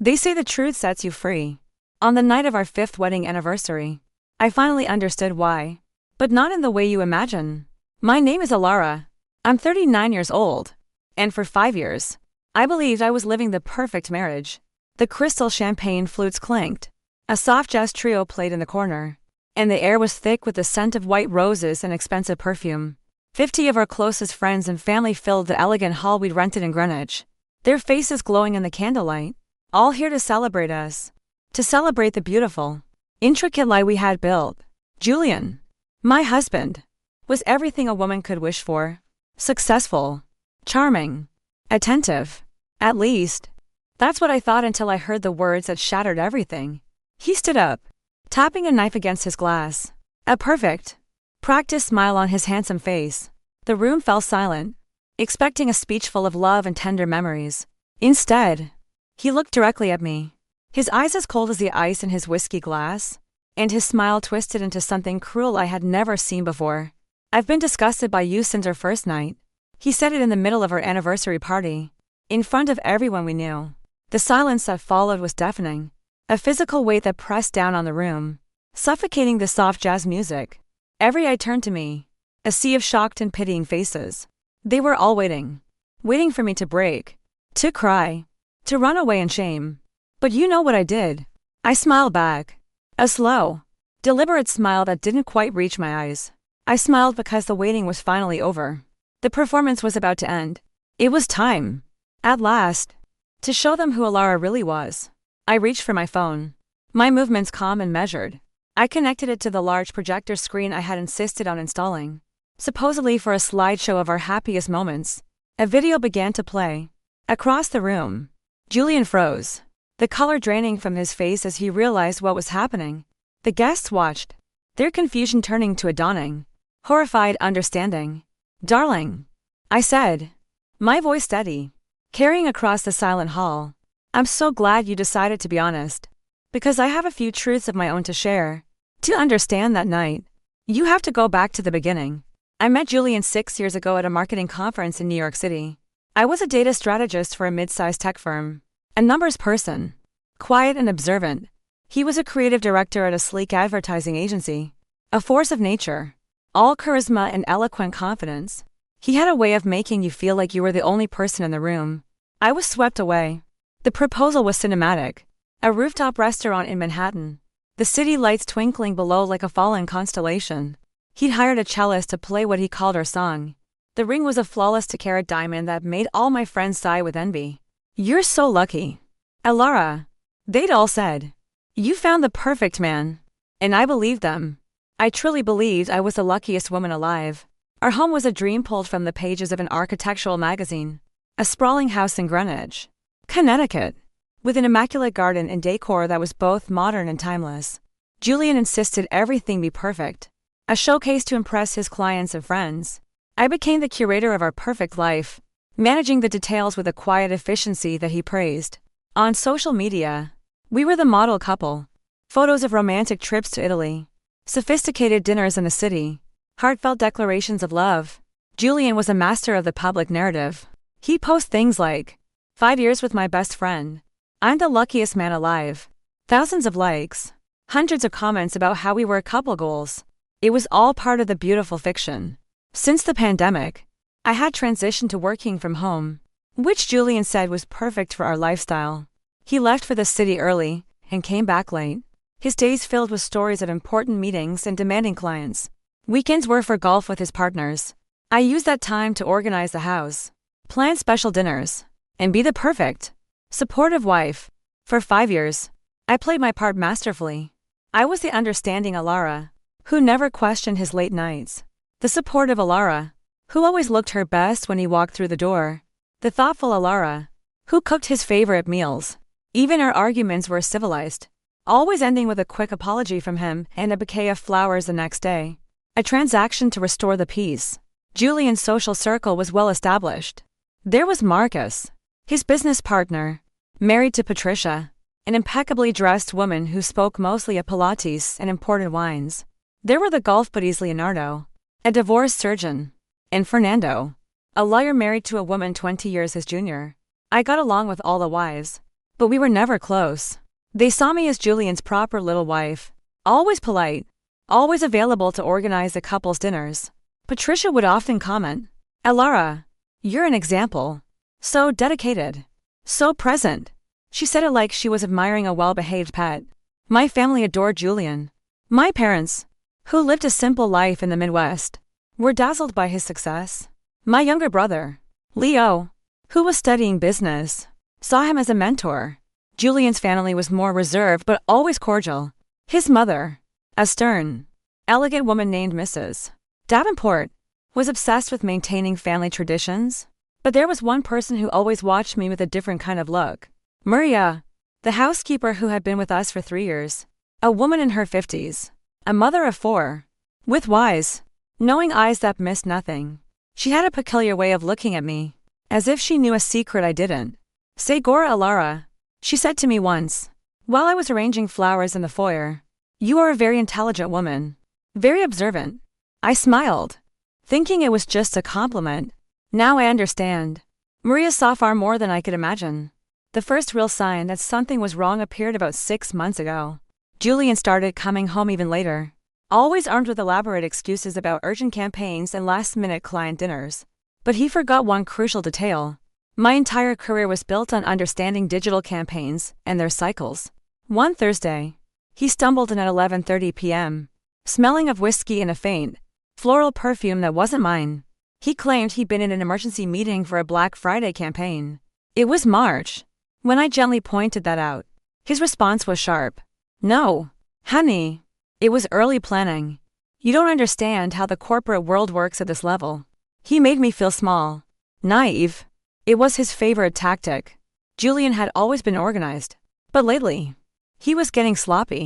They say the truth sets you free. On the night of our 5th wedding anniversary, I finally understood why. But not in the way you imagine. My name is Alara. I'm 39 years old. And for 5 years, I believed I was living the perfect marriage. The crystal champagne flutes clinked. A soft jazz trio played in the corner. And the air was thick with the scent of white roses and expensive perfume. 50 of our closest friends and family filled the elegant hall we'd rented in Greenwich, their faces glowing in the candlelight, all here to celebrate us. To celebrate the beautiful, intricate life we had built. Julian, my husband, was everything a woman could wish for. Successful, charming, attentive. At least, that's what I thought until I heard the words that shattered everything. He stood up, tapping a knife against his glass. A perfect, practiced smile on his handsome face. The room fell silent, expecting a speech full of love and tender memories. Instead, he looked directly at me, his eyes as cold as the ice in his whiskey glass, and his smile twisted into something cruel I had never seen before. I've been disgusted by you since our first night. He said it in the middle of our anniversary party, in front of everyone we knew. The silence that followed was deafening, a physical weight that pressed down on the room, suffocating the soft jazz music. Every eye turned to me, a sea of shocked and pitying faces. They were all waiting for me to break, to cry, to run away in shame. But you know what I did. I smiled back. A slow, deliberate smile that didn't quite reach my eyes. I smiled because the waiting was finally over. The performance was about to end. It was time, at last, to show them who Alara really was. I reached for my phone, my movements calm and measured. I connected it to the large projector screen I had insisted on installing, supposedly for a slideshow of our happiest moments. A video began to play. Across the room, Julian froze, the color draining from his face as he realized what was happening. The guests watched, their confusion turning to a dawning, horrified understanding. "Darling," I said, my voice steady, carrying across the silent hall. "I'm so glad you decided to be honest. Because I have a few truths of my own to share. To understand that night, you have to go back to the beginning. I met Julian 6 years ago at a marketing conference in New York City. I was a data strategist for a mid-sized tech firm, a numbers person, quiet and observant. He was a creative director at a sleek advertising agency, a force of nature, all charisma and eloquent confidence. He had a way of making you feel like you were the only person in the room. I was swept away. The proposal was cinematic. A rooftop restaurant in Manhattan, the city lights twinkling below like a fallen constellation. He'd hired a cellist to play what he called our song. The ring was a flawless 2-carat diamond that made all my friends sigh with envy. "You're so lucky, Alara," they'd all said. "You found the perfect man." And I believed them. I truly believed I was the luckiest woman alive. Our home was a dream pulled from the pages of an architectural magazine. A sprawling house in Greenwich, Connecticut, with an immaculate garden and decor that was both modern and timeless. Julian insisted everything be perfect, a showcase to impress his clients and friends. I became the curator of our perfect life, managing the details with a quiet efficiency that he praised. On social media, we were the model couple. Photos of romantic trips to Italy, sophisticated dinners in the city, heartfelt declarations of love. Julian was a master of the public narrative. He'd post things like, 5 years with my best friend. I'm the luckiest man alive. Thousands of likes, hundreds of comments about how we were couple goals. It was all part of the beautiful fiction. Since the pandemic, I had transitioned to working from home, which Julian said was perfect for our lifestyle. He left for the city early and came back late. His days filled with stories of important meetings and demanding clients. Weekends were for golf with his partners. I used that time to organize the house, plan special dinners, and be the perfect, supportive wife. For 5 years, I played my part masterfully. I was the understanding Alara, who never questioned his late nights. The supportive Alara, who always looked her best when he walked through the door. The thoughtful Alara, who cooked his favorite meals. Even our arguments were civilized, always ending with a quick apology from him and a bouquet of flowers the next day. A transaction to restore the peace. Julian's social circle was well established. There was Marcus, his business partner, married to Patricia, an impeccably dressed woman who spoke mostly of Pilates and imported wines. There were the golf buddies Leonardo, a divorced surgeon, and Fernando, a lawyer married to a woman 20 years his junior. I got along with all the wives, but we were never close. They saw me as Julian's proper little wife, always polite, always available to organize the couple's dinners. Patricia would often comment, "Alara, you're an example. So dedicated. So present." She said it like she was admiring a well-behaved pet. My family adored Julian. My parents, who lived a simple life in the Midwest, were dazzled by his success. My younger brother, Leo, who was studying business, saw him as a mentor. Julian's family was more reserved but always cordial. His mother, a stern, elegant woman named Mrs. Davenport, was obsessed with maintaining family traditions. But there was one person who always watched me with a different kind of look. Maria, the housekeeper who had been with us for 3 years. A woman in her 50s. A mother of 4. With wise, knowing eyes that missed nothing. She had a peculiar way of looking at me, as if she knew a secret I didn't. "Segura Alara," she said to me once, while I was arranging flowers in the foyer. "You are a very intelligent woman. Very observant." I smiled, thinking it was just a compliment. Now I understand. Maria saw far more than I could imagine. The first real sign that something was wrong appeared about 6 months ago. Julian started coming home even later, always armed with elaborate excuses about urgent campaigns and last-minute client dinners. But he forgot one crucial detail. My entire career was built on understanding digital campaigns and their cycles. One Thursday, he stumbled in at 11:30 p.m., smelling of whiskey and a faint, floral perfume that wasn't mine. He claimed he'd been in an emergency meeting for a Black Friday campaign. It was March. When I gently pointed that out, his response was sharp. "No, honey. It was early planning. You don't understand how the corporate world works at this level." He made me feel small, naive. It was his favorite tactic. Julian had always been organized. But lately, he was getting sloppy.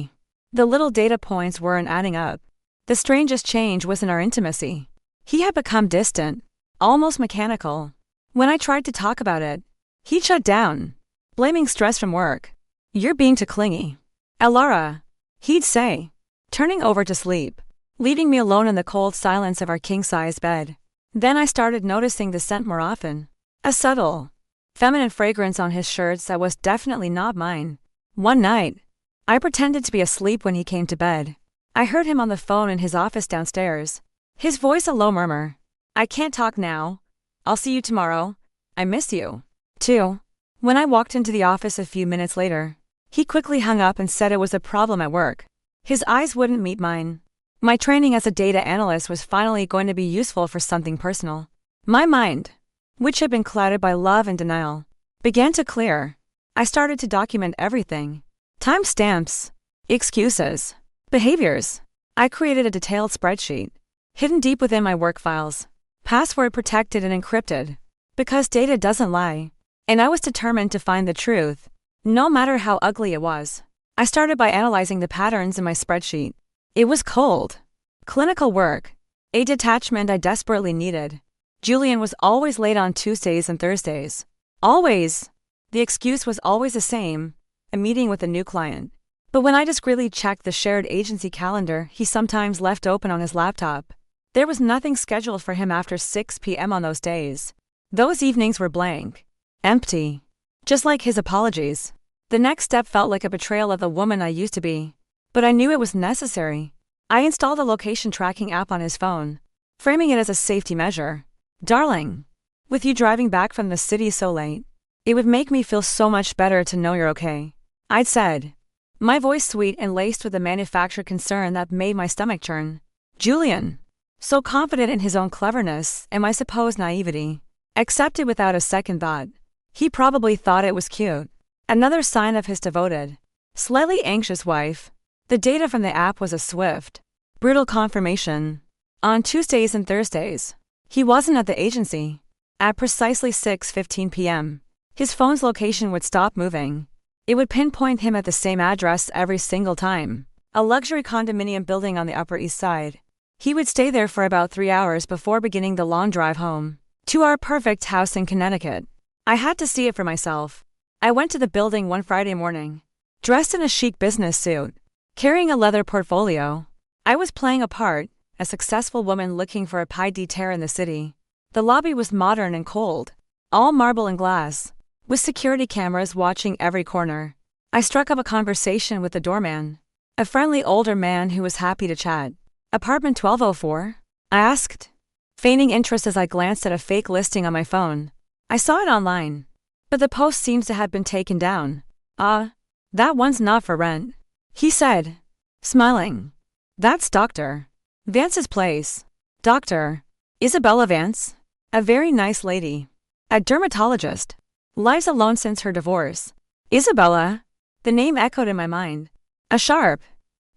The little data points weren't adding up. The strangest change was in our intimacy. He had become distant, almost mechanical. When I tried to talk about it, he'd shut down, blaming stress from work. "You're being too clingy, Alara," he'd say, turning over to sleep, leaving me alone in the cold silence of our king-size bed. Then I started noticing the scent more often. A subtle, feminine fragrance on his shirts that was definitely not mine. One night, I pretended to be asleep when he came to bed. I heard him on the phone in his office downstairs. His voice a low murmur. "I can't talk now. I'll see you tomorrow. I miss you." 2. When I walked into the office a few minutes later, he quickly hung up and said it was a problem at work. His eyes wouldn't meet mine. My training as a data analyst was finally going to be useful for something personal. My mind, which had been clouded by love and denial, began to clear. I started to document everything. Timestamps, excuses, behaviors. I created a detailed spreadsheet, hidden deep within my work files, password protected and encrypted, because data doesn't lie. And I was determined to find the truth, no matter how ugly it was. I started by analyzing the patterns in my spreadsheet. It was cold, clinical work, a detachment I desperately needed. Julian was always late on Tuesdays and Thursdays. Always. The excuse was always the same, a meeting with a new client. But when I discreetly checked the shared agency calendar he sometimes left open on his laptop, there was nothing scheduled for him after 6 p.m. on those days. Those evenings were blank. Empty. Just like his apologies. The next step felt like a betrayal of the woman I used to be. But I knew it was necessary. I installed a location tracking app on his phone, framing it as a safety measure. "Darling, with you driving back from the city so late, it would make me feel so much better to know you're okay," I'd said, my voice sweet and laced with a manufactured concern that made my stomach churn. Julian, so confident in his own cleverness and my supposed naivety, accepted without a second thought. He probably thought it was cute. Another sign of his devoted, slightly anxious wife. The data from the app was a swift, brutal confirmation. On Tuesdays and Thursdays, he wasn't at the agency. At precisely 6:15 p.m., his phone's location would stop moving. It would pinpoint him at the same address every single time, a luxury condominium building on the Upper East Side. He would stay there for about 3 hours before beginning the long drive home to our perfect house in Connecticut. I had to see it for myself. I went to the building one Friday morning, dressed in a chic business suit, carrying a leather portfolio. I was playing a part, a successful woman looking for a pied-à-terre in the city. The lobby was modern and cold, all marble and glass. with security cameras watching every corner. I struck up a conversation with the doorman, a friendly older man who was happy to chat. "Apartment 1204? I asked, feigning interest as I glanced at a fake listing on my phone. "I saw it online, but the post seems to have been taken down." That one's not for rent," he said, smiling. "That's Dr. Vance's place. Dr. Isabella Vance, a very nice lady, a dermatologist. Lives alone since her divorce." Isabella? The name echoed in my mind. A sharp,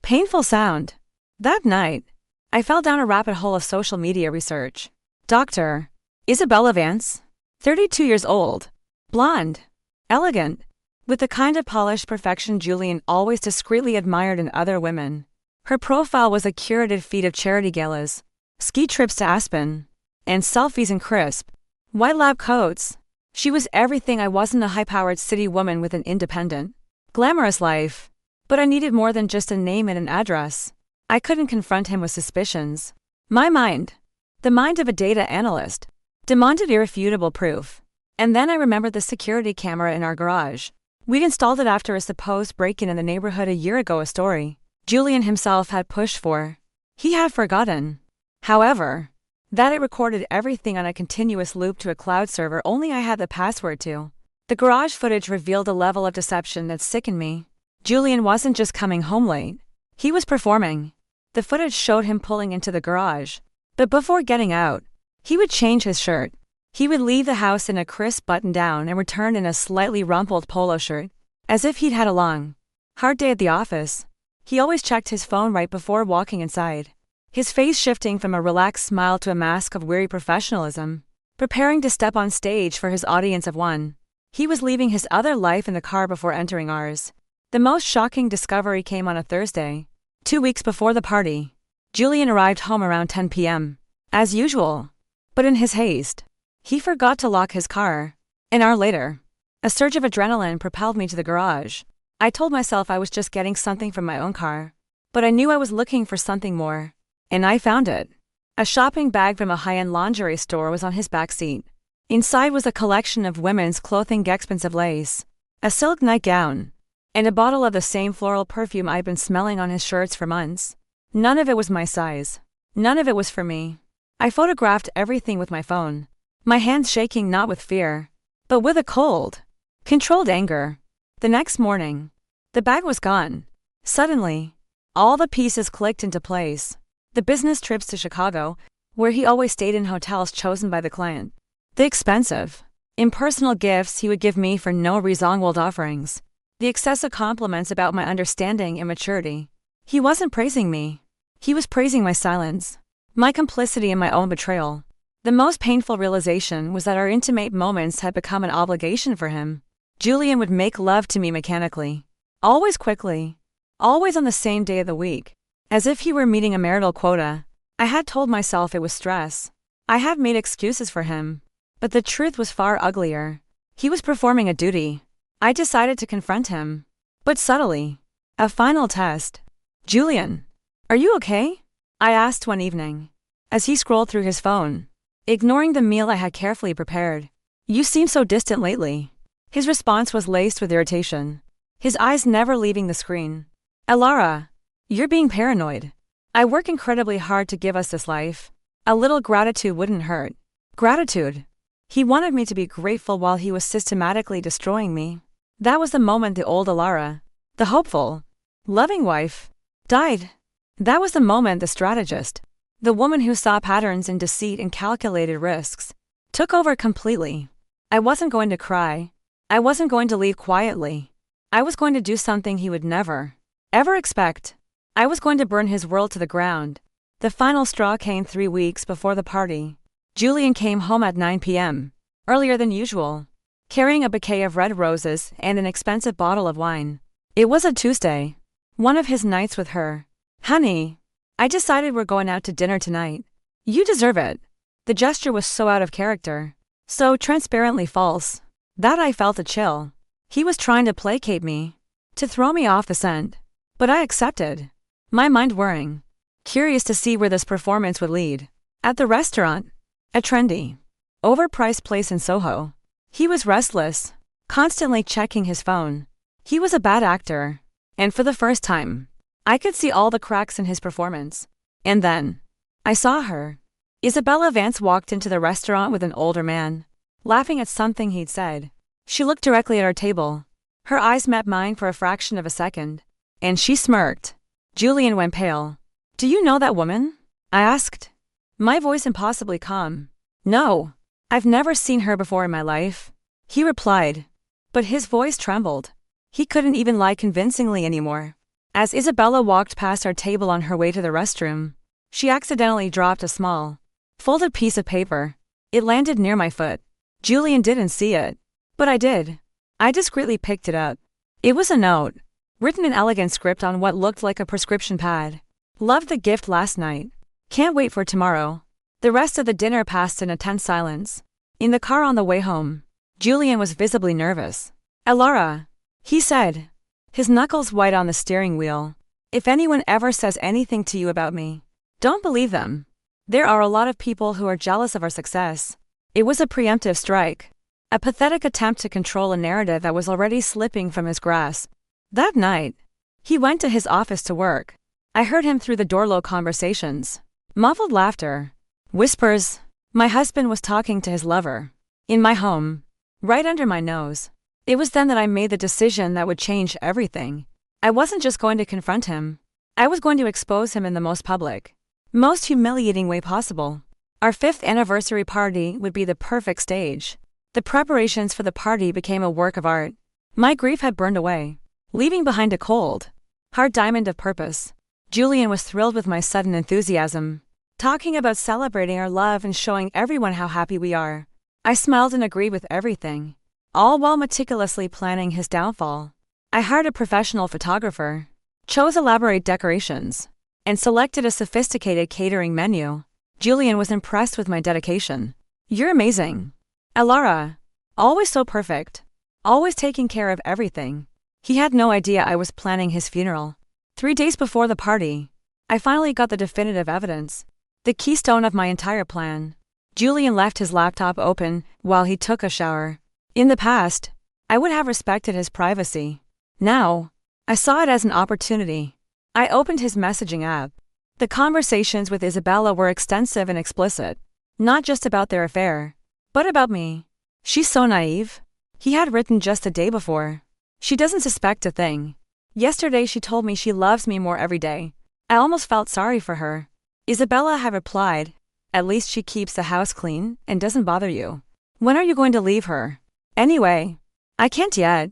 painful sound. That night, I fell down a rabbit hole of social media research. Dr. Isabella Vance, 32 years old, blonde, elegant, with the kind of polished perfection Julian always discreetly admired in other women. Her profile was a curated feed of charity galas, ski trips to Aspen, and selfies in crisp, white lab coats. She was everything I wasn't: a high-powered city woman with an independent, glamorous life. But I needed more than just a name and an address. I couldn't confront him with suspicions. My mind, the mind of a data analyst, demanded irrefutable proof. And then I remembered the security camera in our garage. We'd installed it after a supposed break-in in the neighborhood a year ago, a story Julian himself had pushed for. He had forgotten, however, that it recorded everything on a continuous loop to a cloud server only I had the password to. The garage footage revealed a level of deception that sickened me. Julian wasn't just coming home late. He was performing. The footage showed him pulling into the garage, but before getting out, he would change his shirt. He would leave the house in a crisp button-down and return in a slightly rumpled polo shirt, as if he'd had a long, hard day at the office. He always checked his phone right before walking inside, his face shifting from a relaxed smile to a mask of weary professionalism, preparing to step on stage for his audience of one. He was leaving his other life in the car before entering ours. The most shocking discovery came on a Thursday, 2 weeks before the party. Julian arrived home around 10 p.m., as usual, but in his haste, he forgot to lock his car. An hour later, a surge of adrenaline propelled me to the garage. I told myself I was just getting something from my own car, but I knew I was looking for something more, and I found it. A shopping bag from a high-end lingerie store was on his back seat. Inside was a collection of women's clothing, expensive lace, a silk nightgown, and a bottle of the same floral perfume I'd been smelling on his shirts for months. None of it was my size. None of it was for me. I photographed everything with my phone, my hands shaking not with fear, but with a cold, controlled anger. The next morning, the bag was gone. Suddenly, all the pieces clicked into place. The business trips to Chicago, where he always stayed in hotels chosen by the client. The expensive, impersonal gifts he would give me for no reason, old offerings. The excessive compliments about my understanding and maturity. He wasn't praising me. He was praising my silence, my complicity in my own betrayal. The most painful realization was that our intimate moments had become an obligation for him. Julian would make love to me mechanically, always quickly, always on the same day of the week, as if he were meeting a marital quota. I had told myself it was stress. I had made excuses for him, but the truth was far uglier. He was performing a duty. I decided to confront him, but subtly. A final test. "Julian, are you okay?" I asked one evening, as he scrolled through his phone, ignoring the meal I had carefully prepared. "You seem so distant lately." His response was laced with irritation, his eyes never leaving the screen. "Alara, you're being paranoid. I work incredibly hard to give us this life. A little gratitude wouldn't hurt." Gratitude. He wanted me to be grateful while he was systematically destroying me. That was the moment the old Alara, the hopeful, loving wife, died. That was the moment the strategist, the woman who saw patterns in deceit and calculated risks, took over completely. I wasn't going to cry. I wasn't going to leave quietly. I was going to do something he would never, ever expect. I was going to burn his world to the ground. The final straw came 3 weeks before the party. Julian came home at 9 p.m., earlier than usual, carrying a bouquet of red roses and an expensive bottle of wine. It was a Tuesday, one of his nights with her. "Honey, I decided we're going out to dinner tonight. You deserve it." The gesture was so out of character, so transparently false, that I felt a chill. He was trying to placate me, to throw me off the scent. But I accepted, my mind whirring, curious to see where this performance would lead. At the restaurant, a trendy, overpriced place in Soho, he was restless, constantly checking his phone. He was a bad actor. And for the first time, I could see all the cracks in his performance. And then, I saw her. Isabella Vance walked into the restaurant with an older man, laughing at something he'd said. She looked directly at our table. Her eyes met mine for a fraction of a second. And she smirked. Julian went pale. "Do you know that woman?" I asked. My voice impossibly calm. "No. I've never seen her before in my life," he replied. But his voice trembled. He couldn't even lie convincingly anymore. As Isabella walked past our table on her way to the restroom, she accidentally dropped a small, folded piece of paper. It landed near my foot. Julian didn't see it, but I did. I discreetly picked it up. It was a note, written in elegant script on what looked like a prescription pad. "Loved the gift last night. Can't wait for tomorrow." The rest of the dinner passed in a tense silence. In the car on the way home, Julian was visibly nervous. "Alara," he said, his knuckles white on the steering wheel. "If anyone ever says anything to you about me, don't believe them. There are a lot of people who are jealous of our success." It was a preemptive strike. A pathetic attempt to control a narrative that was already slipping from his grasp. That night, he went to his office to work. I heard him through the door. Low conversations, muffled laughter, whispers. My husband was talking to his lover. In my home, right under my nose. It was then that I made the decision that would change everything. I wasn't just going to confront him. I was going to expose him in the most public, most humiliating way possible. Our 5th anniversary party would be the perfect stage. The preparations for the party became a work of art. My grief had burned away, leaving behind a cold, hard diamond of purpose. Julian was thrilled with my sudden enthusiasm, talking about celebrating our love and showing everyone how happy we are. I smiled and agreed with everything, all while meticulously planning his downfall. I hired a professional photographer, chose elaborate decorations, and selected a sophisticated catering menu. Julian was impressed with my dedication. "You're amazing, Alara. Always so perfect. Always taking care of everything." He had no idea I was planning his funeral. 3 days before the party, I finally got the definitive evidence, the keystone of my entire plan. Julian left his laptop open while he took a shower. In the past, I would have respected his privacy. Now, I saw it as an opportunity. I opened his messaging app. The conversations with Isabella were extensive and explicit, not just about their affair, but about me. "She's so naive," he had written just the day before. "She doesn't suspect a thing. Yesterday she told me she loves me more every day." I almost felt sorry for her. Isabella had replied, "At least she keeps the house clean and doesn't bother you. When are you going to leave her?" "Anyway, I can't yet."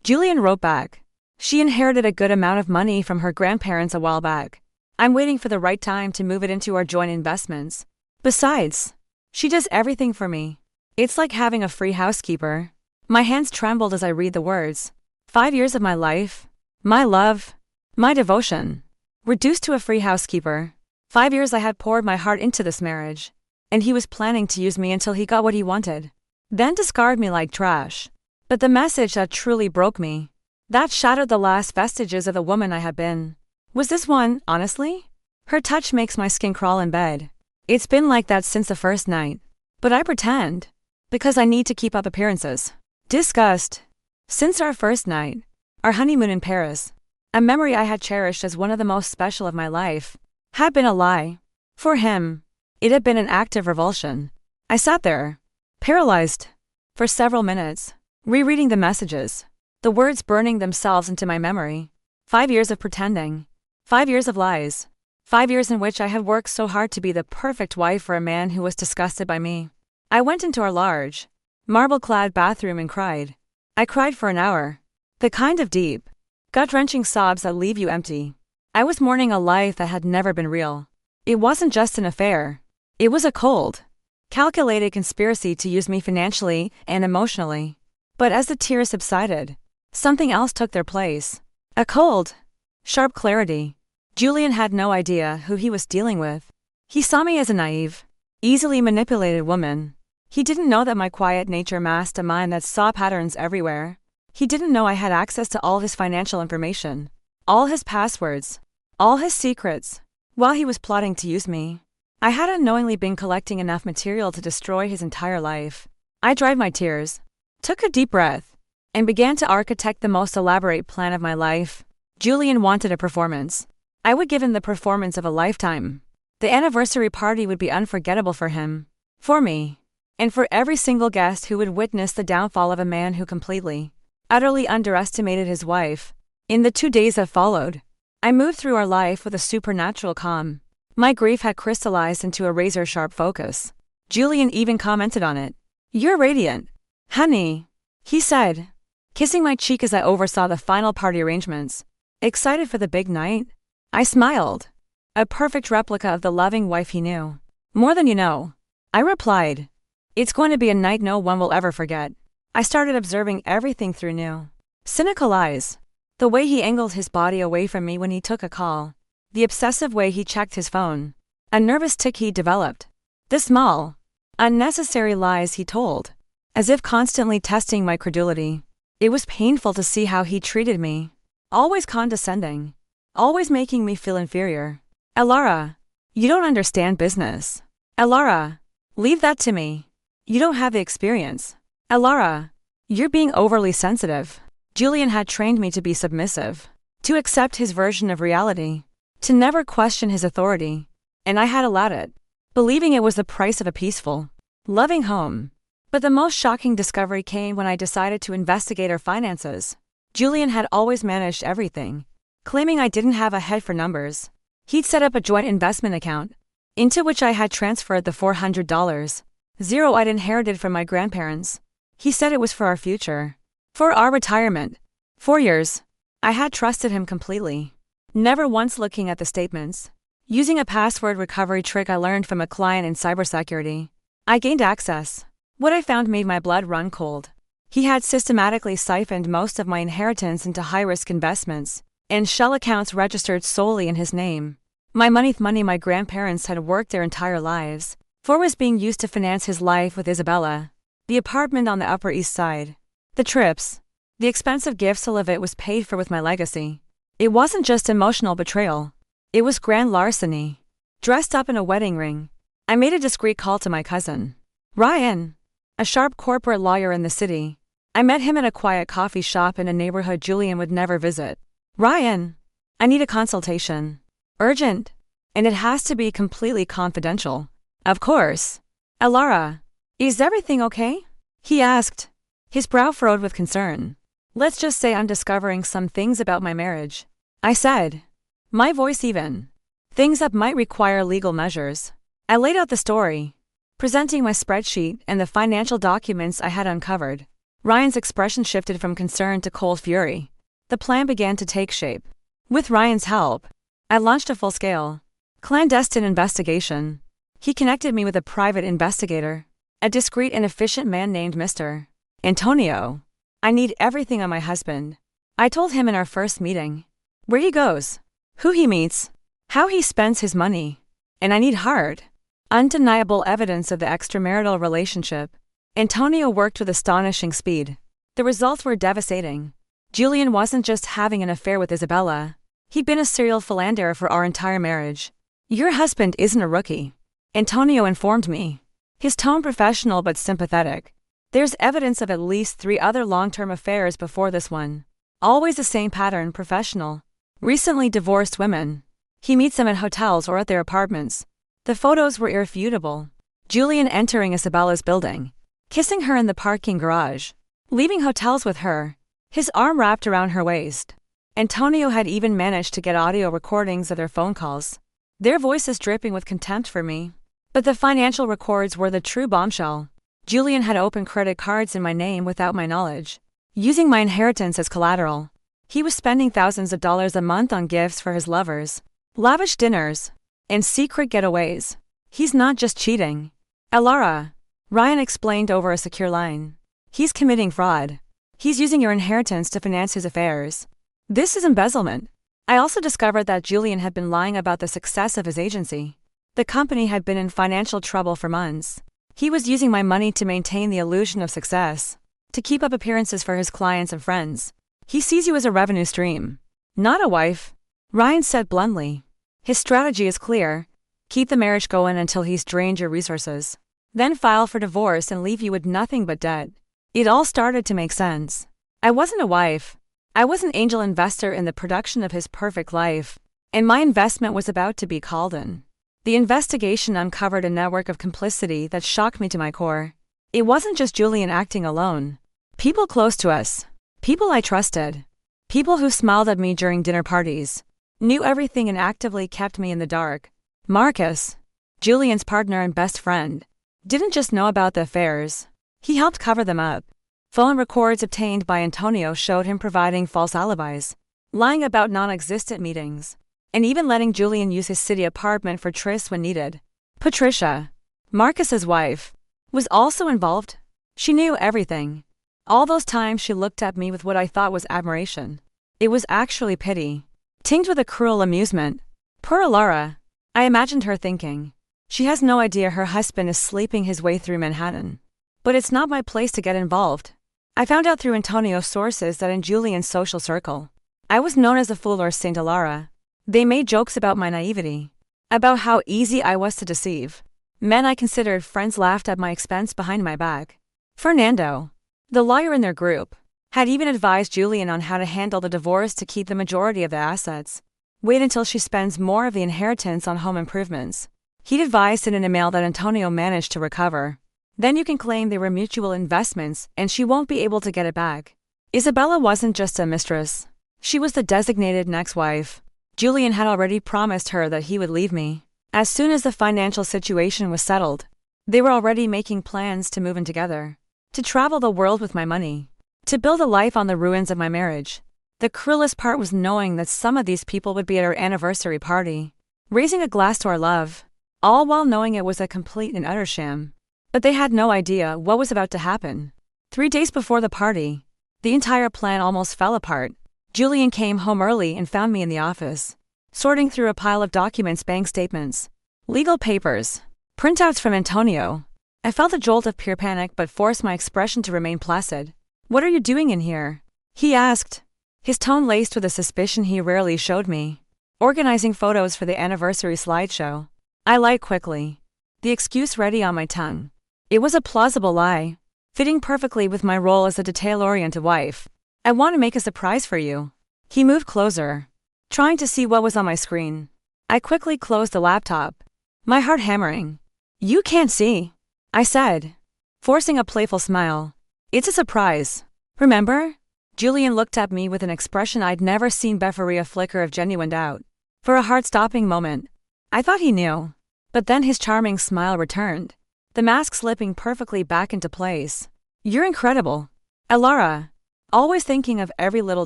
Julian wrote back. "She inherited a good amount of money from her grandparents a while back. I'm waiting for the right time to move it into our joint investments. Besides, she does everything for me. It's like having a free housekeeper." My hands trembled as I read the words. 5 years of my life, my love, my devotion, reduced to a free housekeeper. 5 years I had poured my heart into this marriage, and he was planning to use me until he got what he wanted, then discard me like trash. But the message that truly broke me, that shattered the last vestiges of the woman I had been, was this one. "Honestly, her touch makes my skin crawl in bed. It's been like that since the first night. But I pretend, because I need to keep up appearances." Disgust. Since our first night, our honeymoon in Paris, a memory I had cherished as one of the most special of my life, had been a lie. For him, it had been an act of revulsion. I sat there, paralyzed, for several minutes, rereading the messages, the words burning themselves into my memory. 5 years of pretending. 5 years of lies. 5 years in which I had worked so hard to be the perfect wife for a man who was disgusted by me. I went into our large, marble-clad bathroom and cried. I cried for an hour. The kind of deep, gut-wrenching sobs that leave you empty. I was mourning a life that had never been real. It wasn't just an affair. It was a cold, calculated conspiracy to use me financially and emotionally. But as the tears subsided, something else took their place. A cold, sharp clarity. Julian had no idea who he was dealing with. He saw me as a naive, easily manipulated woman. He didn't know that my quiet nature masked a mind that saw patterns everywhere. He didn't know I had access to all his financial information, all his passwords, all his secrets, while he was plotting to use me. I had unknowingly been collecting enough material to destroy his entire life. I dried my tears, took a deep breath, and began to architect the most elaborate plan of my life. Julian wanted a performance. I would give him the performance of a lifetime. The anniversary party would be unforgettable for him, for me, and for every single guest who would witness the downfall of a man who completely, utterly underestimated his wife. In the 2 days that followed, I moved through our life with a supernatural calm. My grief had crystallized into a razor-sharp focus. Julian even commented on it. "You're radiant, honey," he said, kissing my cheek as I oversaw the final party arrangements. Excited for the big night? I smiled. A perfect replica of the loving wife he knew. "More than you know," I replied. "It's going to be a night no one will ever forget." I started observing everything through new, cynical eyes. The way he angled his body away from me when he took a call. The obsessive way he checked his phone. A nervous tic he developed. The small, unnecessary lies he told, as if constantly testing my credulity. It was painful to see how he treated me. Always condescending. Always making me feel inferior. "Elara, you don't understand business. Elara, leave that to me. You don't have the experience. Elara, you're being overly sensitive." Julian had trained me to be submissive, to accept his version of reality, to never question his authority, and I had allowed it, believing it was the price of a peaceful, loving home. But the most shocking discovery came when I decided to investigate our finances. Julian had always managed everything, claiming I didn't have a head for numbers. He'd set up a joint investment account, into which I had transferred the $400 I'd inherited from my grandparents. He said it was for our future, for our retirement. 4 years. I had trusted him completely, never once looking at the statements. Using a password recovery trick I learned from a client in cybersecurity, I gained access. What I found made my blood run cold. He had systematically siphoned most of my inheritance into high-risk investments and shell accounts registered solely in his name. My money my grandparents had worked their entire lives for was being used to finance his life with Isabella, the apartment on the Upper East Side, the trips, the expensive gifts. All of it was paid for with my legacy. It wasn't just emotional betrayal. It was grand larceny. Dressed up in a wedding ring, I made a discreet call to my cousin, Ryan, a sharp corporate lawyer in the city. I met him at a quiet coffee shop in a neighborhood Julian would never visit. "Ryan, I need a consultation. Urgent. And it has to be completely confidential." "Of course. Elara, is everything okay?" he asked, his brow furrowed with concern. "Let's just say I'm discovering some things about my marriage," I said, my voice even. "Things that might require legal measures." I laid out the story, presenting my spreadsheet and the financial documents I had uncovered. Ryan's expression shifted from concern to cold fury. The plan began to take shape. With Ryan's help, I launched a full-scale, clandestine investigation. He connected me with a private investigator, a discreet and efficient man named Mr. Antonio. "I need everything on my husband," I told him in our first meeting. "Where he goes, who he meets, how he spends his money. And I need hard, undeniable evidence of the extramarital relationship." Antonio worked with astonishing speed. The results were devastating. Julian wasn't just having an affair with Isabella. He'd been a serial philanderer for our entire marriage. "Your husband isn't a rookie," Antonio informed me, his tone professional but sympathetic. "There's evidence of at least 3 other long-term affairs before this one. Always the same pattern, professional, recently divorced women. He meets them at hotels or at their apartments." The photos were irrefutable. Julian entering Isabella's building, kissing her in the parking garage, leaving hotels with her, his arm wrapped around her waist. Antonio had even managed to get audio recordings of their phone calls, their voices dripping with contempt for me. But the financial records were the true bombshell. Julian had opened credit cards in my name without my knowledge, using my inheritance as collateral. He was spending thousands of dollars a month on gifts for his lovers, lavish dinners, and secret getaways. "He's not just cheating, Elara," Ryan explained over a secure line. "He's committing fraud. He's using your inheritance to finance his affairs. This is embezzlement." I also discovered that Julian had been lying about the success of his agency. The company had been in financial trouble for months. He was using my money to maintain the illusion of success, to keep up appearances for his clients and friends. "He sees you as a revenue stream, not a wife," Ryan said bluntly. "His strategy is clear. Keep the marriage going until he's drained your resources, then file for divorce and leave you with nothing but debt." It all started to make sense. I wasn't a wife. I was an angel investor in the production of his perfect life, and my investment was about to be called in. The investigation uncovered a network of complicity that shocked me to my core. It wasn't just Julian acting alone. People close to us, people I trusted, people who smiled at me during dinner parties, knew everything and actively kept me in the dark. Marcus, Julian's partner and best friend, didn't just know about the affairs, he helped cover them up. Phone records obtained by Antonio showed him providing false alibis, lying about non-existent meetings, and even letting Julian use his city apartment for trysts when needed. Patricia, Marcus's wife, was also involved. She knew everything. All those times she looked at me with what I thought was admiration. It was actually pity, tinged with a cruel amusement. Poor Alara, I imagined her thinking. She has no idea her husband is sleeping his way through Manhattan. But it's not my place to get involved. I found out through Antonio's sources that in Julian's social circle, I was known as a fool or Saint Alara. They made jokes about my naivety, about how easy I was to deceive. Men I considered friends laughed at my expense behind my back. Fernando, the lawyer in their group, had even advised Julian on how to handle the divorce to keep the majority of the assets. Wait until she spends more of the inheritance on home improvements. He'd advised in an email that Antonio managed to recover. Then you can claim they were mutual investments and she won't be able to get it back. Isabella wasn't just a mistress. She was the designated next wife. Julian had already promised her that he would leave me as soon as the financial situation was settled. They were already making plans to move in together, to travel the world with my money, to build a life on the ruins of my marriage. The cruelest part was knowing that some of these people would be at our anniversary party, raising a glass to our love, all while knowing it was a complete and utter sham. But they had no idea what was about to happen. 3 days before the party, the entire plan almost fell apart. Julian came home early and found me in the office, sorting through a pile of documents, bank statements, legal papers, printouts from Antonio. I felt a jolt of pure panic but forced my expression to remain placid. "What are you doing in here?" he asked, his tone laced with a suspicion he rarely showed me. "Organizing photos for the anniversary slideshow." I lied quickly, the excuse ready on my tongue. It was a plausible lie, fitting perfectly with my role as a detail-oriented wife. "I want to make a surprise for you." He moved closer, trying to see what was on my screen. I quickly closed the laptop, my heart hammering. "You can't see," I said, forcing a playful smile. "It's a surprise. Remember?" Julian looked at me with an expression I'd never seen before, a flicker of genuine doubt. For a heart-stopping moment, I thought he knew. But then his charming smile returned, the mask slipping perfectly back into place. "You're incredible, Alara. Always thinking of every little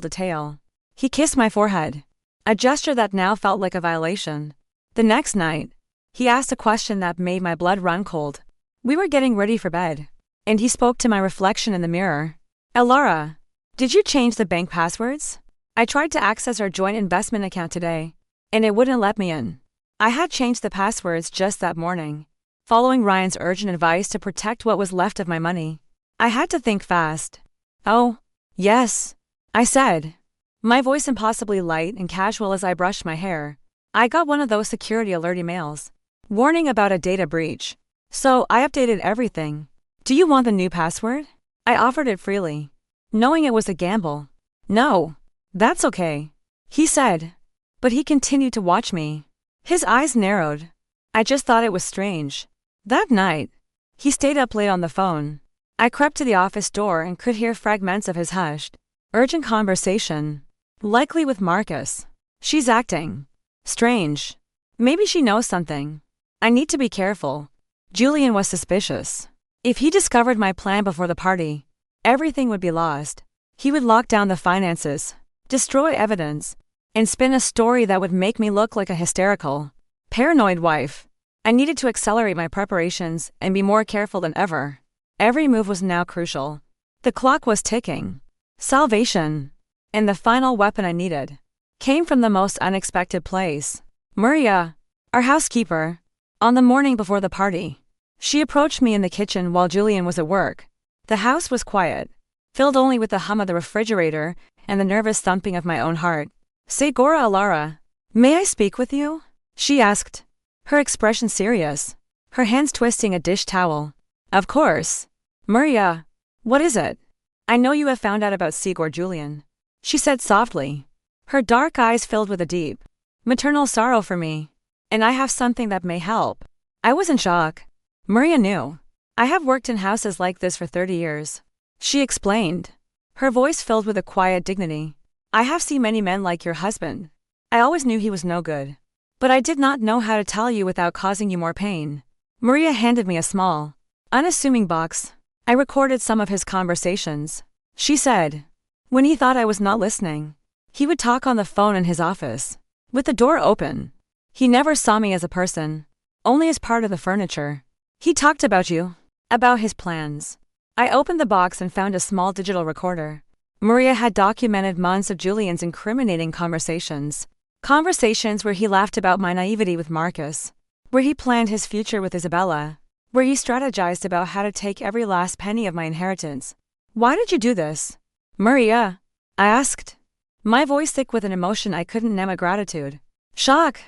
detail." He kissed my forehead, a gesture that now felt like a violation. The next night, he asked a question that made my blood run cold. We were getting ready for bed, and he spoke to my reflection in the mirror. "Alara, did you change the bank passwords? I tried to access our joint investment account today, and it wouldn't let me in." I had changed the passwords just that morning, following Ryan's urgent advice to protect what was left of my money. I had to think fast. "Oh, yes," I said, my voice impossibly light and casual as I brushed my hair. "I got one of those security alert emails, warning about a data breach. So I updated everything. Do you want the new password?" I offered it freely, knowing it was a gamble. "No, that's okay," he said, but he continued to watch me. His eyes narrowed. I just thought it was strange. That night, he stayed up late on the phone. I crept to the office door and could hear fragments of his hushed, urgent conversation, likely with Marcus. "She's acting strange. Maybe she knows something. I need to be careful." Julian was suspicious. If he discovered my plan before the party, everything would be lost. He would lock down the finances, destroy evidence, and spin a story that would make me look like a hysterical, paranoid wife. I needed to accelerate my preparations and be more careful than ever. Every move was now crucial. The clock was ticking. Salvation, and the final weapon I needed, came from the most unexpected place. Maria, our housekeeper, on the morning before the party. She approached me in the kitchen while Julian was at work. The house was quiet, filled only with the hum of the refrigerator and the nervous thumping of my own heart. "Segura Alara, may I speak with you?" she asked, her expression serious, her hands twisting a dish towel. "Of course. Maria, what is it?" I know you have found out about Sigor Julian, she said softly. Her dark eyes filled with a deep, maternal sorrow for me. And I have something that may help. I was in shock. Maria knew. I have worked in houses like this for 30 years. She explained, her voice filled with a quiet dignity. I have seen many men like your husband. I always knew he was no good. But I did not know how to tell you without causing you more pain. Maria handed me a small, unassuming box. I recorded some of his conversations. She said, when he thought I was not listening, he would talk on the phone in his office, with the door open. He never saw me as a person, only as part of the furniture. He talked about you, about his plans. I opened the box and found a small digital recorder. Maria had documented months of Julian's incriminating conversations. Conversations where he laughed about my naivety with Marcus, where he planned his future with Isabella, where he strategized about how to take every last penny of my inheritance. Why did you do this, Maria? I asked, my voice thick with an emotion I couldn't name. Gratitude, shock,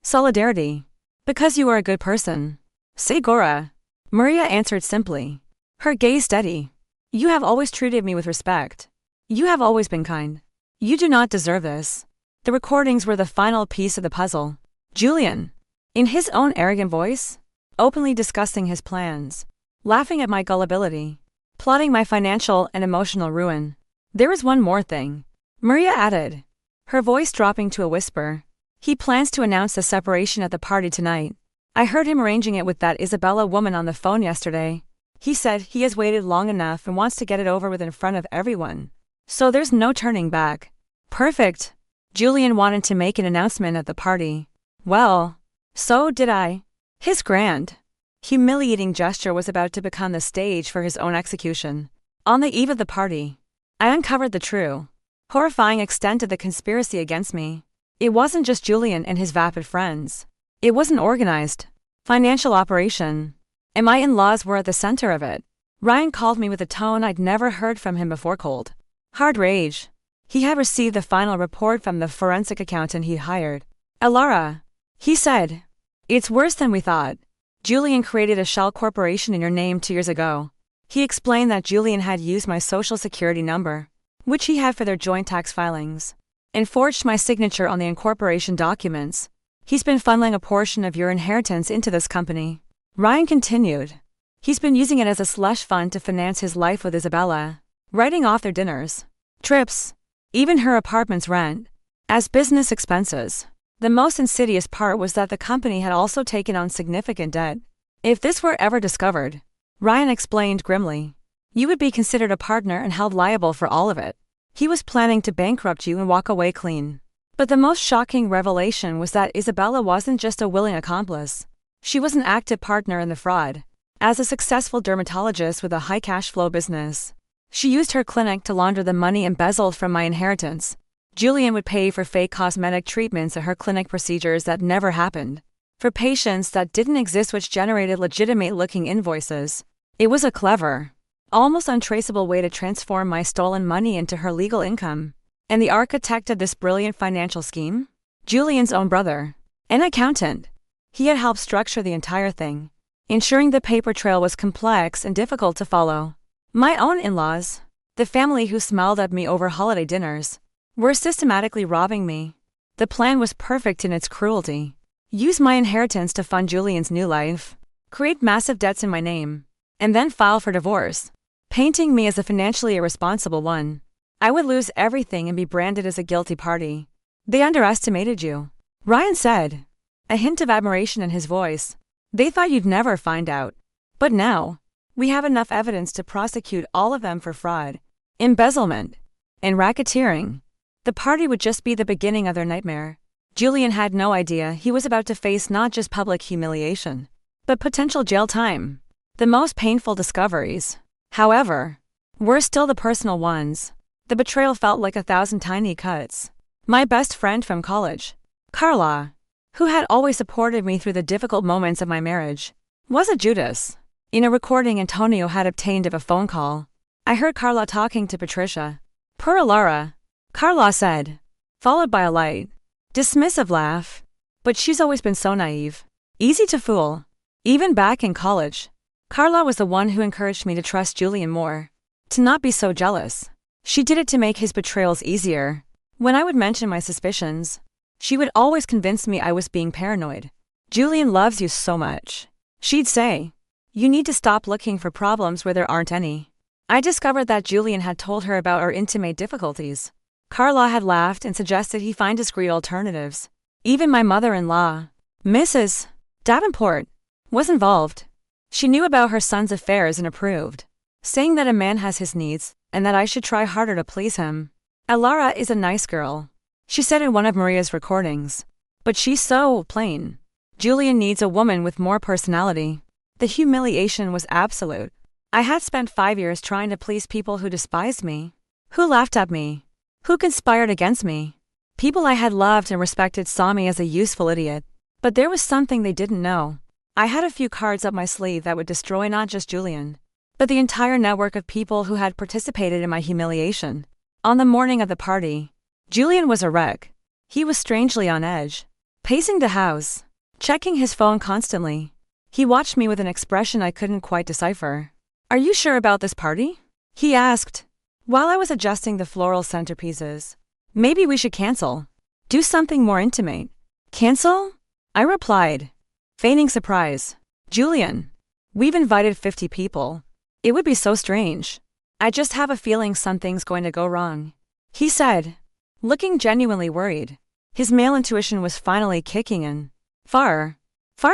solidarity. Because you are a good person. Segura. Maria answered simply, her gaze steady. You have always treated me with respect. You have always been kind. You do not deserve this. The recordings were the final piece of the puzzle. Julian, in his own arrogant voice, openly discussing his plans, laughing at my gullibility, plotting my financial and emotional ruin. There is one more thing, Maria added, her voice dropping to a whisper. He plans to announce the separation at the party tonight. I heard him arranging it with that Isabella woman on the phone yesterday. He said he has waited long enough and wants to get it over with in front of everyone. So there's no turning back. Perfect. Julian wanted to make an announcement at the party. Well, so did I. His grand, humiliating gesture was about to become the stage for his own execution. On the eve of the party, I uncovered the true, horrifying extent of the conspiracy against me. It wasn't just Julian and his vapid friends. It was an organized, financial operation. And my in-laws were at the center of it. Ryan called me with a tone I'd never heard from him before. Cold, hard rage. He had received the final report from the forensic accountant he hired. Alara, he said, it's worse than we thought. Julian created a shell corporation in your name 2 years ago. He explained that Julian had used my social security number, which he had for their joint tax filings, and forged my signature on the incorporation documents. He's been funneling a portion of your inheritance into this company. Ryan continued. He's been using it as a slush fund to finance his life with Isabella, writing off their dinners, trips, even her apartment's rent, as business expenses. The most insidious part was that the company had also taken on significant debt. If this were ever discovered, Ryan explained grimly, you would be considered a partner and held liable for all of it. He was planning to bankrupt you and walk away clean. But the most shocking revelation was that Isabella wasn't just a willing accomplice. She was an active partner in the fraud. As a successful dermatologist with a high cash flow business, she used her clinic to launder the money embezzled from my inheritance. Julian would pay for fake cosmetic treatments at her clinic, procedures that never happened, for patients that didn't exist, which generated legitimate-looking invoices. It was a clever, almost untraceable way to transform my stolen money into her legal income. And the architect of this brilliant financial scheme? Julian's own brother, an accountant. He had helped structure the entire thing, ensuring the paper trail was complex and difficult to follow. My own in-laws, the family who smiled at me over holiday dinners, were systematically robbing me. The plan was perfect in its cruelty. Use my inheritance to fund Julian's new life, create massive debts in my name, and then file for divorce, painting me as a financially irresponsible one. I would lose everything and be branded as a guilty party. They underestimated you, Ryan said, a hint of admiration in his voice. They thought you'd never find out. But now, we have enough evidence to prosecute all of them for fraud, embezzlement, and racketeering. The party would just be the beginning of their nightmare. Julian had no idea he was about to face not just public humiliation, but potential jail time. The most painful discoveries, however, were still the personal ones. The betrayal felt like 1,000 tiny cuts. My best friend from college, Carla, who had always supported me through the difficult moments of my marriage, was a Judas. In a recording Antonio had obtained of a phone call, I heard Carla talking to Patricia. "Poor Alara," Carla said, followed by a light, dismissive laugh. "But she's always been so naive. Easy to fool. Even back in college, Carla was the one who encouraged me to trust Julian more, to not be so jealous. She did it to make his betrayals easier. When I would mention my suspicions, she would always convince me I was being paranoid. Julian loves you so much. She'd say, you need to stop looking for problems where there aren't any. I discovered that Julian had told her about our intimate difficulties. Carla had laughed and suggested he find discreet alternatives. Even my mother-in-law, Mrs. Davenport, was involved. She knew about her son's affairs and approved, saying that a man has his needs and that I should try harder to please him. Alara is a nice girl, she said in one of Maria's recordings. But she's so plain. Julian needs a woman with more personality. The humiliation was absolute. I had spent 5 years trying to please people who despised me, who laughed at me, who conspired against me. People I had loved and respected saw me as a useful idiot. But there was something they didn't know. I had a few cards up my sleeve that would destroy not just Julian, but the entire network of people who had participated in my humiliation. On the morning of the party, Julian was a wreck. He was strangely on edge, pacing the house, checking his phone constantly. He watched me with an expression I couldn't quite decipher. Are you sure about this party? He asked, while I was adjusting the floral centerpieces. Maybe we should cancel. Do something more intimate. Cancel? I replied, feigning surprise. Julian, we've invited 50 people. It would be so strange. I just have a feeling something's going to go wrong, he said, looking genuinely worried. His male intuition was finally kicking in. Far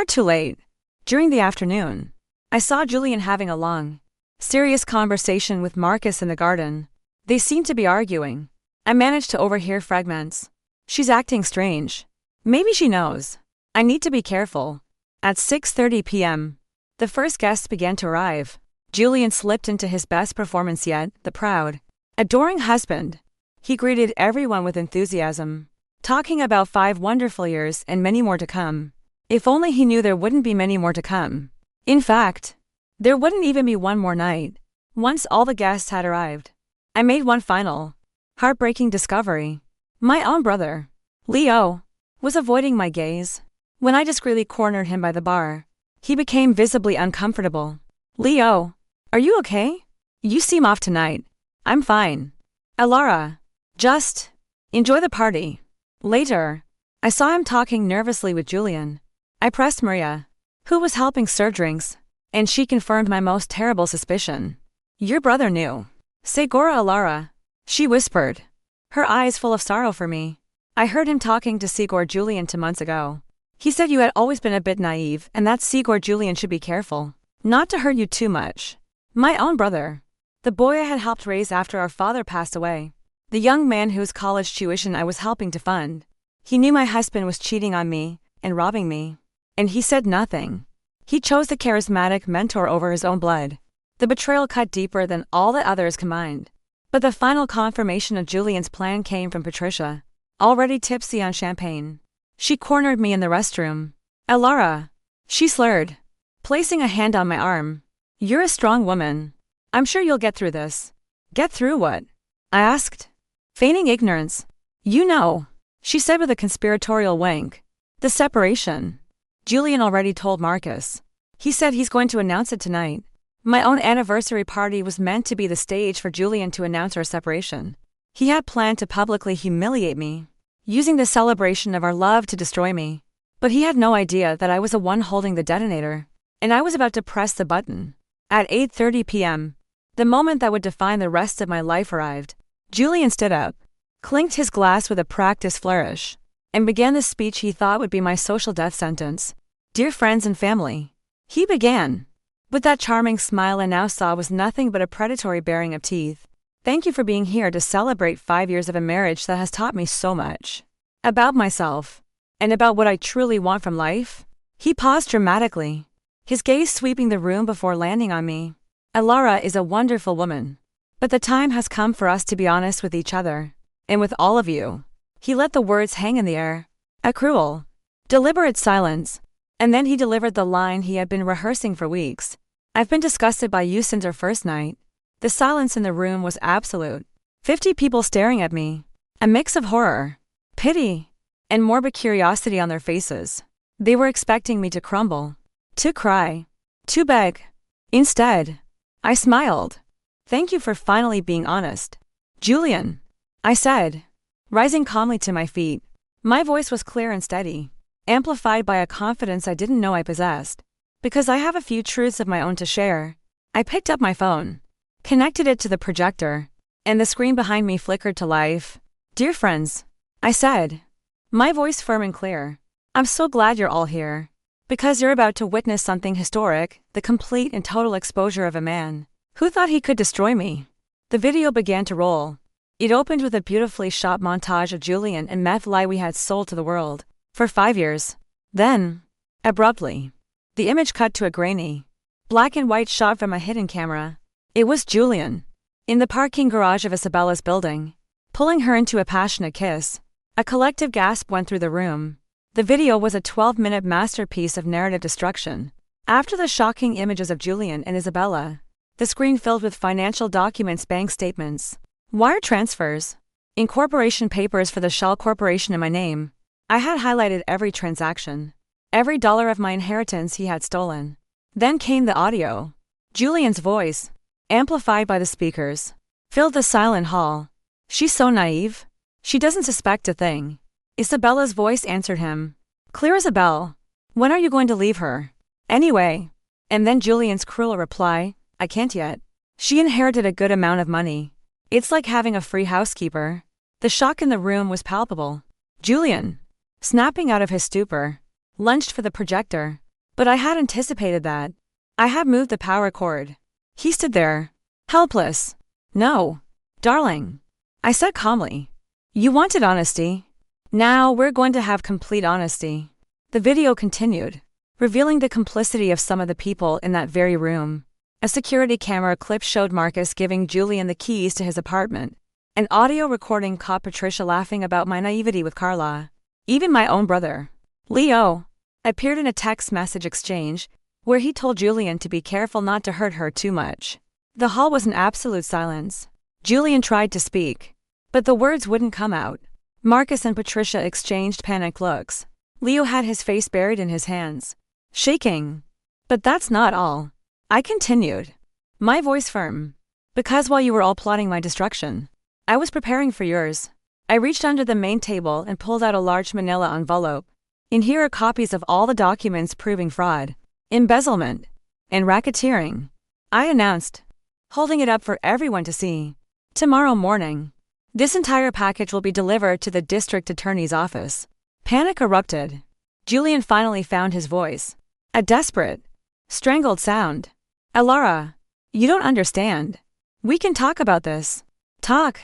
too late. During the afternoon, I saw Julian having a long, serious conversation with Marcus in the garden. They seemed to be arguing. I managed to overhear fragments. She's acting strange. Maybe she knows. I need to be careful. At 6:30 p.m., the first guests began to arrive. Julian slipped into his best performance yet, the proud, adoring husband. He greeted everyone with enthusiasm, talking about 5 wonderful years and many more to come. If only he knew there wouldn't be many more to come. In fact, there wouldn't even be one more night, once all the guests had arrived. I made one final, heartbreaking discovery. My own brother, Leo, was avoiding my gaze. When I discreetly cornered him by the bar, he became visibly uncomfortable. Leo, are you okay? You seem off tonight. I'm fine. Alara, just enjoy the party. Later, I saw him talking nervously with Julian. I pressed Maria, who was helping serve drinks, and she confirmed my most terrible suspicion. Your brother knew. Segura Alara, she whispered, her eyes full of sorrow for me. I heard him talking to Sigor Julian 2 months ago. He said you had always been a bit naive and that Sigor Julian should be careful not to hurt you too much. My own brother, the boy I had helped raise after our father passed away, the young man whose college tuition I was helping to fund. He knew my husband was cheating on me and robbing me, and he said nothing. He chose the charismatic mentor over his own blood. The betrayal cut deeper than all the others combined. But the final confirmation of Julian's plan came from Patricia, already tipsy on champagne. She cornered me in the restroom. Alara, she slurred, placing a hand on my arm. You're a strong woman. I'm sure you'll get through this. Get through what? I asked, feigning ignorance. You know, she said with a conspiratorial wink. The separation. Julian already told Marcus. He said he's going to announce it tonight. My own anniversary party was meant to be the stage for Julian to announce our separation. He had planned to publicly humiliate me, using the celebration of our love to destroy me. But he had no idea that I was the one holding the detonator, and I was about to press the button. At 8:30 p.m., the moment that would define the rest of my life arrived. Julian stood up, clinked his glass with a practiced flourish, and began the speech he thought would be my social death sentence. Dear friends and family, he began. With that charming smile I now saw was nothing but a predatory baring of teeth. Thank you for being here to celebrate 5 years of a marriage that has taught me so much. About myself, and about what I truly want from life. He paused dramatically, his gaze sweeping the room before landing on me. Alara is a wonderful woman. But the time has come for us to be honest with each other, and with all of you. He let the words hang in the air. A cruel, deliberate silence. And then he delivered the line he had been rehearsing for weeks. I've been disgusted by you since our first night. The silence in the room was absolute. 50 people staring at me. A mix of horror, pity, and morbid curiosity on their faces. They were expecting me to crumble, to cry, to beg. Instead, I smiled. Thank you for finally being honest. Julian, I said, rising calmly to my feet. My voice was clear and steady, amplified by a confidence I didn't know I possessed. Because I have a few truths of my own to share. I picked up my phone, connected it to the projector, and the screen behind me flickered to life. Dear friends, I said, my voice firm and clear, I'm so glad you're all here. Because you're about to witness something historic, the complete and total exposure of a man who thought he could destroy me. The video began to roll. It opened with a beautifully shot montage of Julian and meth lie we had sold to the world for 5 years. Then, abruptly, the image cut to a grainy, black and white shot from a hidden camera. It was Julian, in the parking garage of Isabella's building, pulling her into a passionate kiss. A collective gasp went through the room. The video was a 12-minute masterpiece of narrative destruction. After the shocking images of Julian and Isabella, the screen filled with financial documents, bank statements, wire transfers, incorporation papers for the Shell Corporation in my name. I had highlighted every transaction, every dollar of my inheritance he had stolen. Then came the audio. Julian's voice, amplified by the speakers, filled the silent hall. She's so naive. She doesn't suspect a thing. Isabella's voice answered him, clear as a bell. When are you going to leave her? Anyway. And then Julian's cruel reply, I can't yet. She inherited a good amount of money. It's like having a free housekeeper. The shock in the room was palpable. Julian, snapping out of his stupor, lunged for the projector. But I had anticipated that. I had moved the power cord. He stood there, helpless. No, darling, I said calmly. You wanted honesty. Now we're going to have complete honesty. The video continued, revealing the complicity of some of the people in that very room. A security camera clip showed Marcus giving Julian the keys to his apartment. An audio recording caught Patricia laughing about my naivety with Carla. Even my own brother, Leo, appeared in a text message exchange, where he told Julian to be careful not to hurt her too much. The hall was in absolute silence. Julian tried to speak, but the words wouldn't come out. Marcus and Patricia exchanged panicked looks. Leo had his face buried in his hands, shaking. But that's not all. I continued, my voice firm. Because while you were all plotting my destruction, I was preparing for yours. I reached under the main table and pulled out a large manila envelope. In here are copies of all the documents proving fraud, embezzlement, and racketeering. I announced, holding it up for everyone to see. Tomorrow morning, this entire package will be delivered to the district attorney's office. Panic erupted. Julian finally found his voice. A desperate, strangled sound. Alara, you don't understand. We can talk about this. Talk?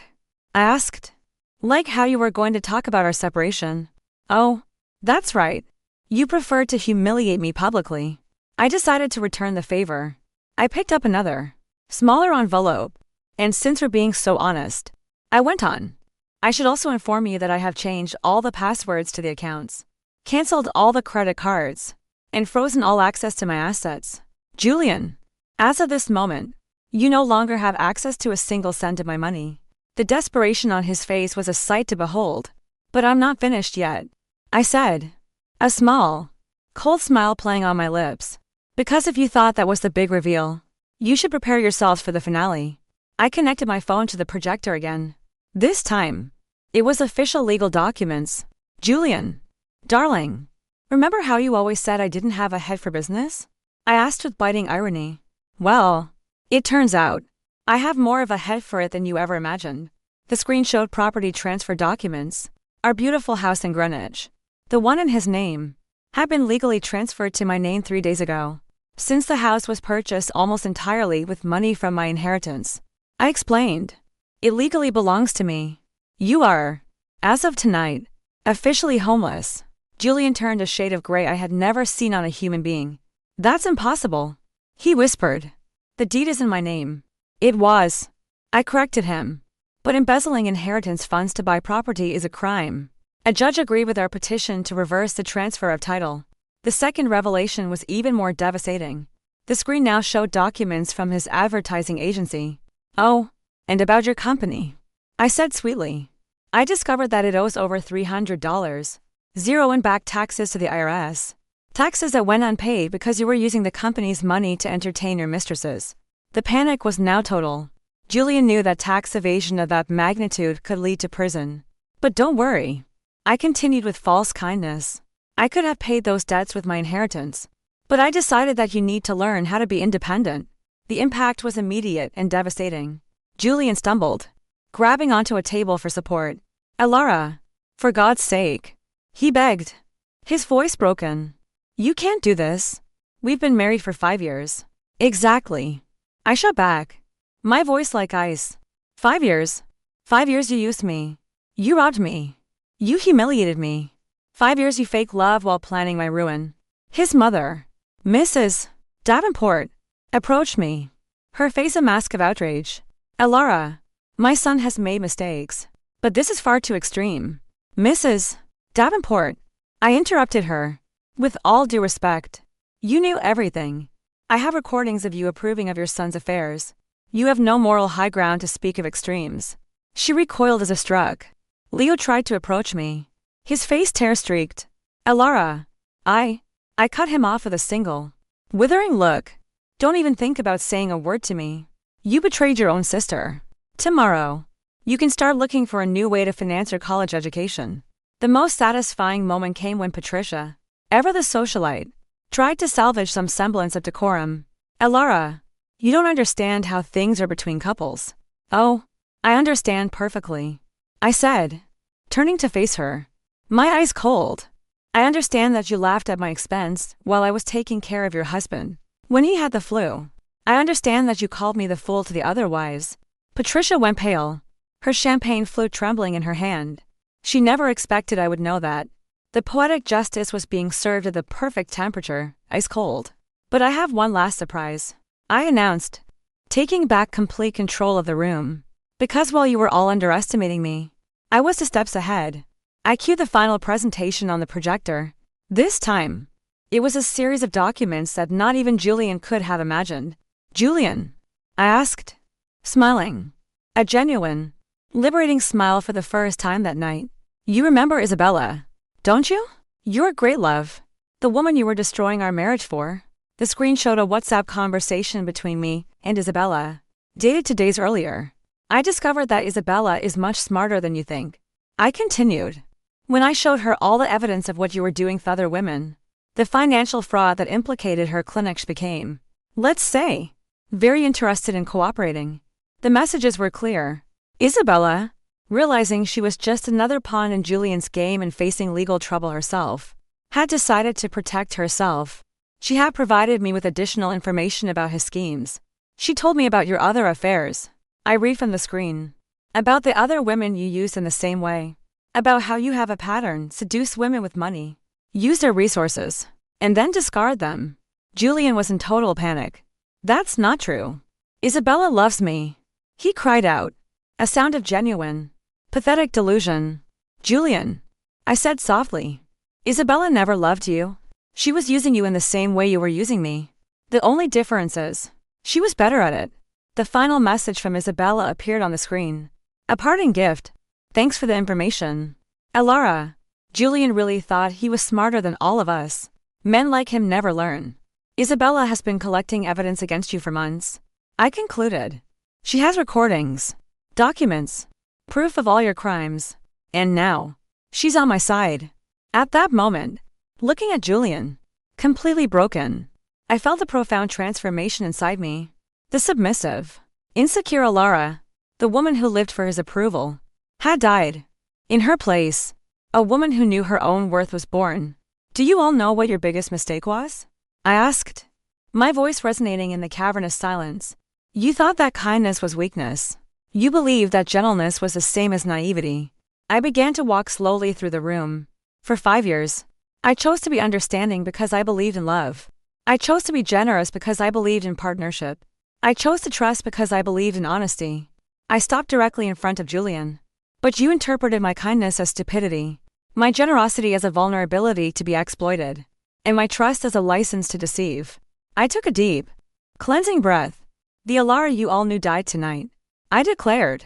I asked. Like how you were going to talk about our separation. Oh, that's right. You preferred to humiliate me publicly. I decided to return the favor. I picked up another, smaller envelope. And since we're being so honest, I went on. I should also inform you that I have changed all the passwords to the accounts, canceled all the credit cards, and frozen all access to my assets. Julian, as of this moment, you no longer have access to a single cent of my money. The desperation on his face was a sight to behold. But I'm not finished yet, I said, a small, cold smile playing on my lips. Because if you thought that was the big reveal, you should prepare yourselves for the finale. I connected my phone to the projector again. This time, it was official legal documents. Julian, darling, remember how you always said I didn't have a head for business? I asked with biting irony. Well, it turns out, I have more of a head for it than you ever imagined. The screen showed property transfer documents. Our beautiful house in Greenwich, the one in his name, had been legally transferred to my name 3 days ago. Since the house was purchased almost entirely with money from my inheritance, I explained, it legally belongs to me. You are, as of tonight, officially homeless. Julian turned a shade of gray I had never seen on a human being. That's impossible, he whispered. The deed is in my name. It was. I corrected him. But embezzling inheritance funds to buy property is a crime. A judge agreed with our petition to reverse the transfer of title. The second revelation was even more devastating. The screen now showed documents from his advertising agency. Oh, and about your company, I said sweetly. I discovered that it owes over $300, zero in back taxes to the IRS. Taxes that went unpaid because you were using the company's money to entertain your mistresses. The panic was now total. Julian knew that tax evasion of that magnitude could lead to prison. But don't worry. I continued with false kindness. I could have paid those debts with my inheritance. But I decided that you need to learn how to be independent. The impact was immediate and devastating. Julian stumbled, grabbing onto a table for support. Alara, for God's sake, he begged, his voice broken. You can't do this. We've been married for 5 years. Exactly. I shot back, my voice like ice. 5 years. 5 years you used me. You robbed me. You humiliated me. 5 years you fake love while planning my ruin. His mother, Mrs. Davenport, approached me, her face a mask of outrage. Alara, my son has made mistakes, but this is far too extreme. Mrs. Davenport, I interrupted her. With all due respect, you knew everything. I have recordings of you approving of your son's affairs. You have no moral high ground to speak of extremes. She recoiled as if struck. Leo tried to approach me, his face tear-streaked. Alara, I cut him off with a single, withering look. Don't even think about saying a word to me. You betrayed your own sister. Tomorrow, you can start looking for a new way to finance your college education. The most satisfying moment came when Patricia, ever the socialite, tried to salvage some semblance of decorum. Alara, you don't understand how things are between couples. Oh, I understand perfectly, I said, turning to face her, my eyes cold. I understand that you laughed at my expense while I was taking care of your husband when he had the flu. I understand that you called me the fool to the other wives. Patricia went pale, her champagne flute trembling in her hand. She never expected I would know that. The poetic justice was being served at the perfect temperature, ice cold. But I have one last surprise, I announced, taking back complete control of the room. Because while you were all underestimating me, I was 2 steps ahead. I cued the final presentation on the projector. This time, it was a series of documents that not even Julian could have imagined. Julian, I asked, smiling. A genuine, liberating smile for the first time that night. You remember Isabella, don't you? Your great love. The woman you were destroying our marriage for. The screen showed a WhatsApp conversation between me and Isabella, dated 2 days earlier. I discovered that Isabella is much smarter than you think. I continued. When I showed her all the evidence of what you were doing with other women, the financial fraud that implicated her clinic, she became, let's say, very interested in cooperating. The messages were clear. Isabella, realizing she was just another pawn in Julian's game and facing legal trouble herself, had decided to protect herself. She had provided me with additional information about his schemes. She told me about your other affairs. I read from the screen. About the other women you used in the same way. About how you have a pattern, seduce women with money, use their resources, and then discard them. Julian was in total panic. That's not true. Isabella loves me, he cried out, a sound of genuine, pathetic delusion. Julian, I said softly, Isabella never loved you. She was using you in the same way you were using me. The only difference is, she was better at it. The final message from Isabella appeared on the screen. A parting gift. Thanks for the information. Alara, Julian really thought he was smarter than all of us. Men like him never learn. Isabella has been collecting evidence against you for months. I concluded. She has recordings, documents, proof of all your crimes. And now, she's on my side. At that moment, looking at Julian, completely broken, I felt a profound transformation inside me. The submissive, insecure Alara, the woman who lived for his approval, had died. In her place, a woman who knew her own worth was born. Do you all know what your biggest mistake was? I asked, my voice resonating in the cavernous silence. You thought that kindness was weakness. You believed that gentleness was the same as naivety. I began to walk slowly through the room. For 5 years, I chose to be understanding because I believed in love. I chose to be generous because I believed in partnership. I chose to trust because I believed in honesty. I stopped directly in front of Julian. But you interpreted my kindness as stupidity, my generosity as a vulnerability to be exploited, and my trust as a license to deceive. I took a deep, cleansing breath. The Alara you all knew died tonight. I declared.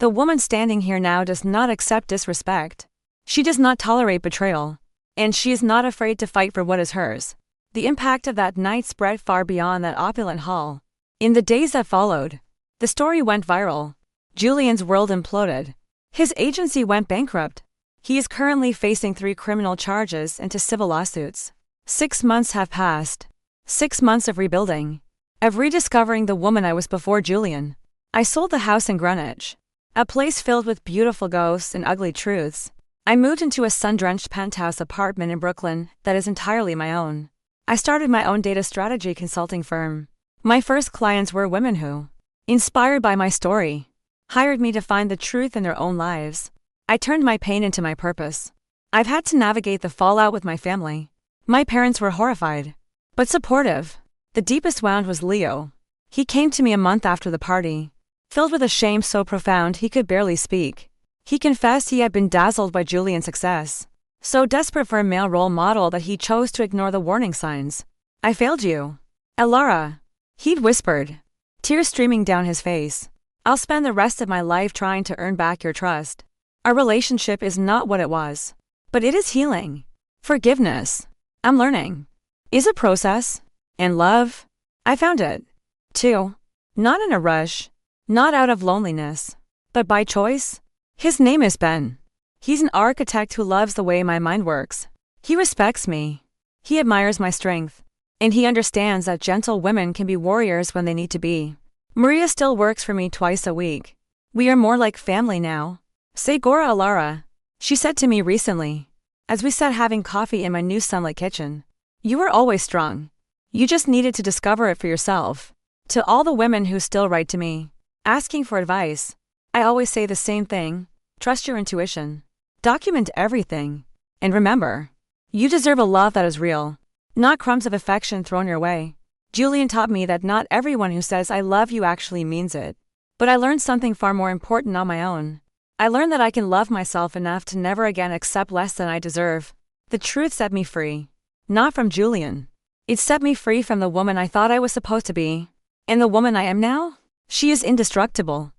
The woman standing here now does not accept disrespect. She does not tolerate betrayal. And she is not afraid to fight for what is hers. The impact of that night spread far beyond that opulent hall. In the days that followed, The story went viral. Julian's world imploded. His agency went bankrupt. He is currently facing 3 criminal charges and 2 civil lawsuits. 6 months have passed. 6 months of rebuilding. Of rediscovering the woman I was before Julian. I sold the house in Greenwich. A place filled with beautiful ghosts and ugly truths. I moved into a sun-drenched penthouse apartment in Brooklyn that is entirely my own. I started my own data strategy consulting firm. My first clients were women who, inspired by my story, hired me to find the truth in their own lives. I turned my pain into my purpose. I've had to navigate the fallout with my family. My parents were horrified, but supportive. The deepest wound was Leo. He came to me a month after the party, filled with a shame so profound he could barely speak. He confessed he had been dazzled by Julian's success, so desperate for a male role model that he chose to ignore the warning signs. "I failed you, Alara," he'd whispered, tears streaming down his face. "I'll spend the rest of my life trying to earn back your trust. Our relationship is not what it was, but it is healing. Forgiveness, I'm learning, is a process. And love, I found it, too. Not in a rush, not out of loneliness, but by choice." His name is Ben. He's an architect who loves the way my mind works. He respects me. He admires my strength. And he understands that gentle women can be warriors when they need to be. Maria still works for me twice a week. We are more like family now. "Segura Alara," she said to me recently, as we sat having coffee in my new sunlit kitchen. "You were always strong. You just needed to discover it for yourself." To all the women who still write to me, asking for advice, I always say the same thing: trust your intuition. Document everything. And remember, you deserve a love that is real, not crumbs of affection thrown your way. Julian taught me that not everyone who says "I love you" actually means it. But I learned something far more important on my own. I learned that I can love myself enough to never again accept less than I deserve. The truth set me free. Not from Julian. It set me free from the woman I thought I was supposed to be. And the woman I am now? She is indestructible.